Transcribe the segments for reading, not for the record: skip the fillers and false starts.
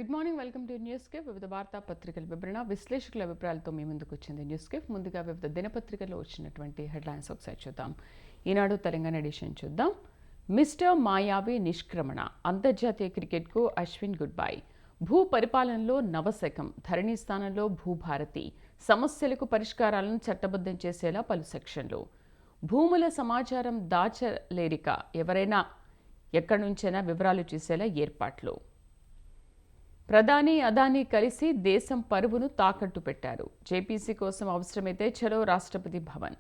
Good morning, welcome to news cafe. వివిధ వార్తా పత్రికల వివరణ, విశ్లేషకుల అభిప్రాయాలతో మీ ముందుకు వచ్చింది న్యూస్ కేఫ్. ముందుగా వివిధ దినపత్రికల్లో వచ్చినటువంటి హెడ్లైన్స్ ఒకసారి చూద్దాం. ఈనాడు తెలంగాణ ఎడిషన్ చూద్దాం. మిస్టర్ మాయావి నిష్క్రమణ, అంతర్జాతీయ క్రికెట్కు అశ్విన్ గుడ్ బై. భూ పరిపాలనలో నవశకం, ధరణి స్థానంలో భూభారతి. సమస్యలకు పరిష్కారాలను చట్టబద్ధం చేసేలా పలు సెక్షన్లు. భూముల సమాచారం దాచలేరిక, ఎవరైనా ఎక్కడి నుంచైనా వివరాలు చూసేలా ఏర్పాట్లు. ప్రధాని అదానీ కలిసి దేశం పరువును తాకట్టు పెట్టారు. జేపీసీ కోసం అవసరమైతే చలో రాష్ట్రపతి భవన్.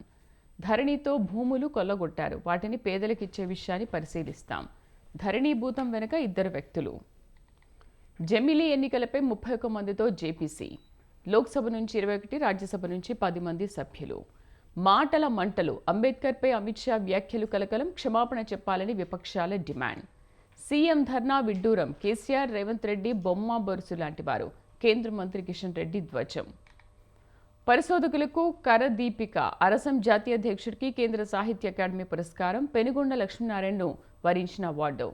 ధరణితో భూములు కొల్లగొట్టారు, వాటిని పేదలకిచ్చే విషయాన్ని పరిశీలిస్తాం. ధరణి భూతం వెనుక ఇద్దరు వ్యక్తులు. జమిలీ ఎన్నికలపై 31 మందితో జేపీసీ. లోక్సభ నుంచి 21, రాజ్యసభ నుంచి 10 మంది సభ్యులు. మాటల మంటలు, అంబేద్కర్పై అమిత్ షా వ్యాఖ్యలు కలకలం, క్షమాపణ చెప్పాలని విపక్షాల డిమాండ్. సీఎం ధర్నా విడ్డూరం, కేసీఆర్, రేవంత్ రెడ్డి బొమ్మ బొరుసు లాంటి వారు. కేంద్ర మంత్రి కిషన్ రెడ్డి ధ్వజం. పరిశోధకులకు కరదీపిక, అరసం జాతీయ అధ్యక్షుడికి కేంద్ర సాహిత్య అకాడమీ పురస్కారం. పెనుగొండ లక్ష్మీనారాయణను వరించిన అవార్డు.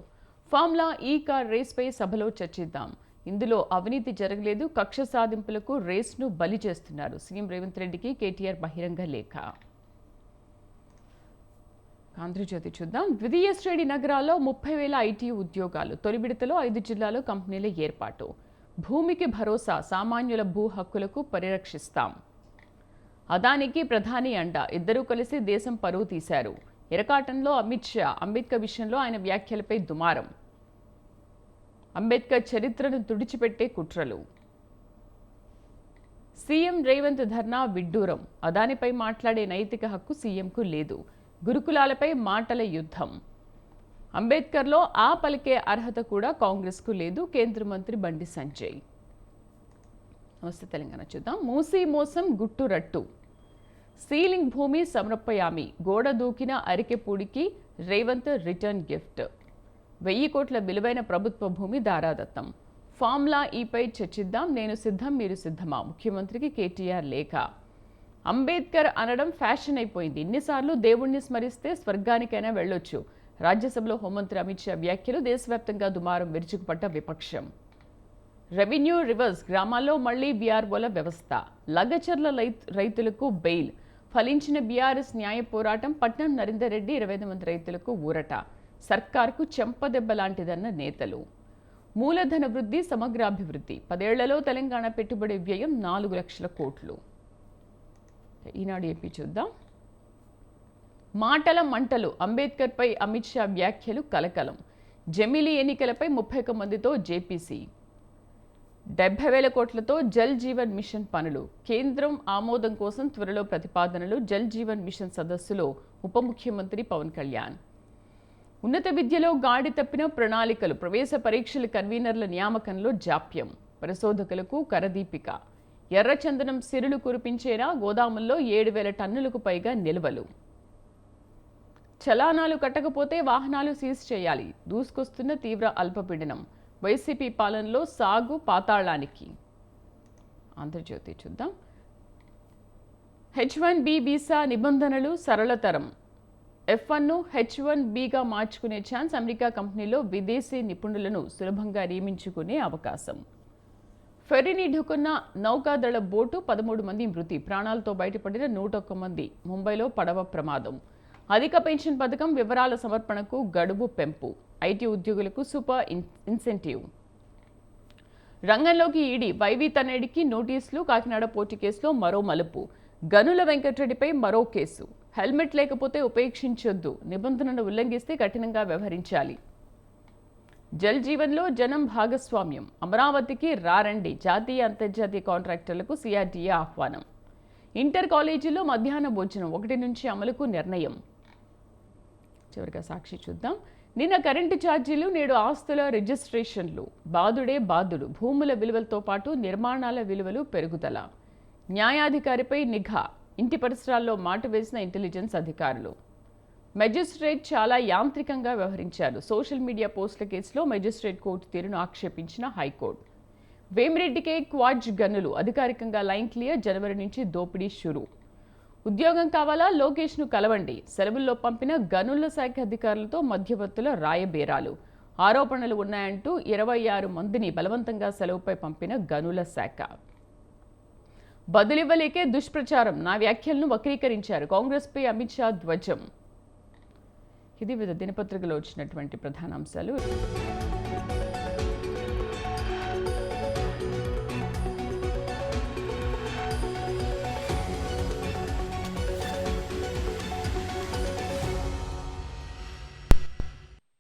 ఫార్ములా ఈ కార్ రేస్పై సభలో చర్చిద్దాం. ఇందులో అవినీతి జరగలేదు, కక్ష సాధింపులకు రేస్ను బలి చేస్తున్నారు. సీఎం రేవంత్ రెడ్డికి కేటీఆర్ బహిరంగ లేఖ. ఆంధ్రజ్యోతి చూద్దాం. ద్వితీయ శ్రేణి నగరాల్లో 30,000 ఐటీ ఉద్యోగాలు. తొలి విడతలో 5 జిల్లాల్లో కంపెనీల ఏర్పాటు. భూమికి భరోసా, సామాన్యుల భూ హక్కులకు పరిరక్షిస్తాం. అదానికి ప్రధాని అండ, ఇద్దరూ కలిసి దేశం పరువు తీశారు. ఎరకాటంలో అమిత్ షా, అంబేద్కర్ విషయంలో ఆయన వ్యాఖ్యలపై దుమారం. అంబేద్కర్ చరిత్రను తుడిచిపెట్టే కుట్రలు. సీఎం రేవంత్ ధర్నా విడ్డూరం, అదానిపై మాట్లాడే నైతిక హక్కు సీఎంకు లేదు. గురుకులాలపై మాటల యుద్ధం. అంబేద్కర్లో ఆ పలికే అర్హత కూడా కాంగ్రెస్కు లేదు. కేంద్ర మంత్రి బండి సంజయ్. నమస్తే తెలంగాణ చూద్దాం. మూసీ మోసం గుట్టు రట్టు. సీలింగ్ భూమి సమర్పయామి, గోడ దూకిన అరికెపూడికి రేవంత్ రిటర్న్ గిఫ్ట్. 1000 కోట్ల విలువైన ప్రభుత్వ భూమి దారాదత్తం. ఫార్ములా ఈపై చర్చిద్దాం, నేను సిద్ధం మీరు సిద్ధమా, ముఖ్యమంత్రికి కేటీఆర్ లేఖ. అంబేద్కర్ అనడం ఫ్యాషన్ అయిపోయింది, ఇన్నిసార్లు దేవుణ్ణి స్మరిస్తే స్వర్గానికైనా వెళ్ళొచ్చు. రాజ్యసభలో హోంమంత్రి అమిత్ షా వ్యాఖ్యలు, దేశవ్యాప్తంగా దుమారం విరుచుకుపడ్డ విపక్షం. రెవెన్యూ రివర్స్, గ్రామాల్లో మళ్లీ బీఆర్ఓల వ్యవస్థ. లగచర్ల రైతులకు బెయిల్. ఫలించిన బీఆర్ఎస్ న్యాయ పోరాటం. పట్నం నరేందర్ రెడ్డి 25 మంది రైతులకు ఊరట. సర్కార్కు చెంపదెబ్బ లాంటిదన్న నేతలు. మూలధన వృద్ధి, సమగ్రాభివృద్ధి. 10 ఏళ్లలో తెలంగాణ పెట్టుబడి వ్యయం 4 లక్షల కోట్లు. ఈనాడు ఏపీ చూద్దాం. మాటల మంటలు, అంబేద్కర్పై అమిత్ షా వ్యాఖ్యలు కలకలం. జమిలీ ఎన్నికలపై 31 మందితో జేపీసీ. 70,000 కోట్లతో జల్ జీవన్ మిషన్ పనులు. కేంద్రం ఆమోదం కోసం త్వరలో ప్రతిపాదనలు. జల్ జీవన్ మిషన్ సదస్సులో ఉప ముఖ్యమంత్రి పవన్ కళ్యాణ్. ఉన్నత విద్యలో గాడి తప్పిన ప్రణాళికలు. ప్రవేశ పరీక్షల కన్వీనర్ల నియామకంలో జాప్యం. పరిశోధకులకు కరదీపిక. ఎర్రచందనం సిరులు కురిపించేనా, గోదాముల్లో 7,000 టన్నులకు పైగా నిల్వలు. చలానాలు కట్టకపోతే వాహనాలు సీజ్ చేయాలి. దూసుకొస్తున్న తీవ్ర అల్పపీడనం. వైసీపీ పాలనలో సాగు పాతాళానికి. ఆంధ్రజ్యోతి చూద్దాం. H1B వీసా నిబంధనలు సరళతరం. F1ను H1Bగా మార్చుకునే ఛాన్స్. అమెరికా కంపెనీలో విదేశీ నిపుణులను సులభంగా నియమించుకునే అవకాశం. ఫెర్రీని ఢుకున్న నౌకాదళ బోటు, 13 మంది మృతి. ప్రాణాలతో బయటపడిన 101 మంది. ముంబైలో పడవ ప్రమాదం. అధిక పెన్షన్ పథకం వివరాల సమర్పణకు గడువు పెంపు. ఐటీ ఉద్యోగులకు సూపర్ ఇన్సెంటివ్. రంగంలోకి ఈడీ, వైవి తన్నేడికి నోటీసులు. కాకినాడ పోటీ కేసులో మరో మలుపు. గనుల వెంకటరెడ్డిపై మరో కేసు. హెల్మెట్ లేకపోతే ఉపేక్షించొద్దు, నిబంధనలు ఉల్లంఘిస్తే కఠినంగా వ్యవహరించాలి. జల్ జీవన్లో జనం భాగస్వామ్యం. అమరావతికి రారండి, జాతీయ అంతర్జాతీయ కాంట్రాక్టర్లకు సిఆర్డీఏ ఆహ్వానం. ఇంటర్ కాలేజీల్లో మధ్యాహ్న భోజనం 1 నుంచి అమలుకు నిర్ణయం. చివరిగా సాక్షి చూద్దాం. నిన్న కరెంటు ఛార్జీలు, నేడు ఆస్తుల రిజిస్ట్రేషన్లు. బాదుడే బాదుడు, భూముల విలువలతో పాటు నిర్మాణాల విలువలు పెరుగుదల. న్యాయాధికారిపై నిఘా. ఇంటి పరిసరాల్లో మాటు వేసిన ఇంటెలిజెన్స్ అధికారులు. మెజిస్ట్రేట్ చాలా యాంత్రికంగా వ్యవహరించారు. సోషల్ మీడియా పోస్టుల కేసులో మెజిస్ట్రేట్ కోర్టు తీరును ఆక్షేపించిన హైకోర్టు. వేమిరెడ్డికే క్వాడ్జ్ గనులు, అధికారికంగా లైన్ క్లియర్. జనవరి నుంచి దోపిడీ షురు. ఉద్యోగం కావాలా, లోకేష్ను కలవండి. సెలవుల్లో పంపిన గనుల శాఖ అధికారులతో మధ్యవర్తుల రాయబేరాలు. ఆరోపణలు ఉన్నాయంటూ 26 మందిని బలవంతంగా సెలవుపై పంపిన గనుల శాఖ. బదులివ్వలేకే దుష్ప్రచారం, నా వ్యాఖ్యలను వక్రీకరించారు, కాంగ్రెస్పై అమిత్ షా ధ్వజం. ఇది వివిధ దినపత్రికలో వచ్చినటువంటి ప్రధాన అంశాలు.